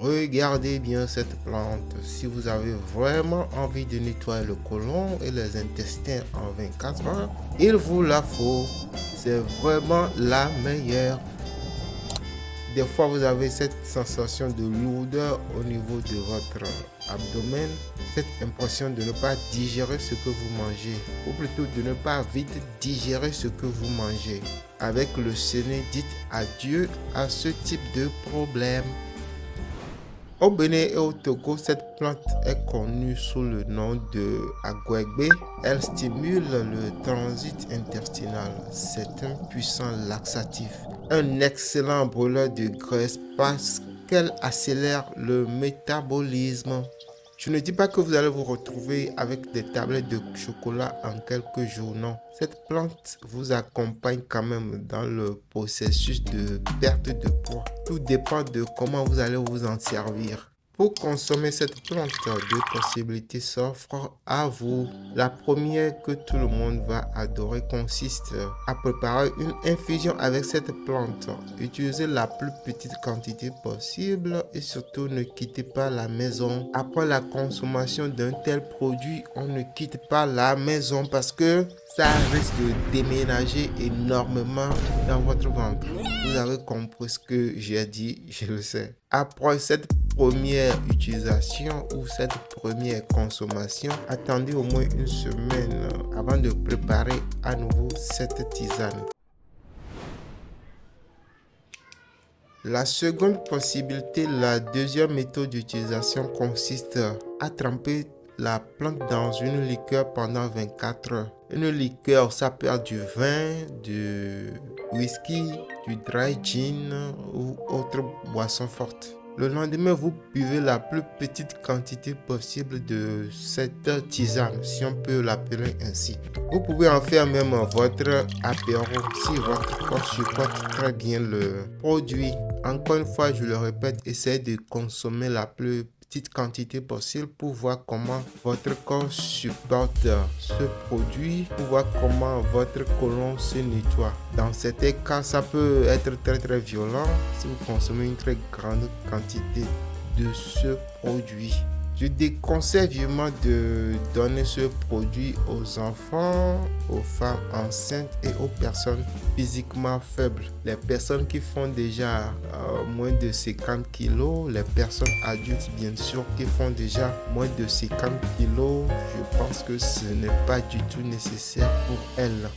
Regardez bien cette plante. Si vous avez vraiment envie de nettoyer le côlon et les intestins en 24 heures, il vous la faut. C'est vraiment la meilleure. Des fois, vous avez cette sensation de lourdeur au niveau de votre abdomen, cette impression de ne pas digérer ce que vous mangez, ou plutôt de ne pas vite digérer ce que vous mangez. Avec le séné, dites adieu à ce type de problème. Au Bénin et au Togo, cette plante est connue sous le nom de Aguegbe. Elle stimule le transit intestinal. C'est un puissant laxatif, un excellent brûleur de graisse parce qu'elle accélère le métabolisme. Je ne dis pas que vous allez vous retrouver avec des tablettes de chocolat en quelques jours, non. Cette plante vous accompagne quand même dans le processus de perte de poids. Tout dépend de comment vous allez vous en servir. Pour consommer cette plante, deux possibilités s'offrent à vous. La première que tout le monde va adorer consiste à préparer une infusion avec cette plante. Utilisez la plus petite quantité possible et surtout ne quittez pas la maison. Après la consommation d'un tel produit, on ne quitte pas la maison parce que ça risque de déménager énormément dans votre ventre. Vous avez compris ce que j'ai dit, je le sais. Après cette première utilisation ou cette première consommation, attendez au moins une semaine avant de préparer à nouveau cette tisane. La seconde possibilité, la deuxième méthode d'utilisation consiste à tremper la plante dans une liqueur pendant 24 heures. Une liqueur, ça peut être du vin, du whisky, du dry gin ou autre boisson forte. Le lendemain, vous buvez la plus petite quantité possible de cette tisane, si on peut l'appeler ainsi. Vous pouvez en faire même votre apéro si votre corps supporte très bien le produit. Encore une fois, je le répète, essayez de consommer la plus petite quantité possible pour voir comment votre corps supporte ce produit, pour voir comment votre côlon se nettoie. Dans certains cas, ça peut être très violent si vous consommez une très grande quantité de ce produit. Je déconseille vivement de donner ce produit aux enfants, aux femmes enceintes et aux personnes physiquement faibles. Les personnes qui font déjà moins de 50 kg, les personnes adultes bien sûr qui font déjà moins de 50 kg, je pense que ce n'est pas du tout nécessaire pour elles.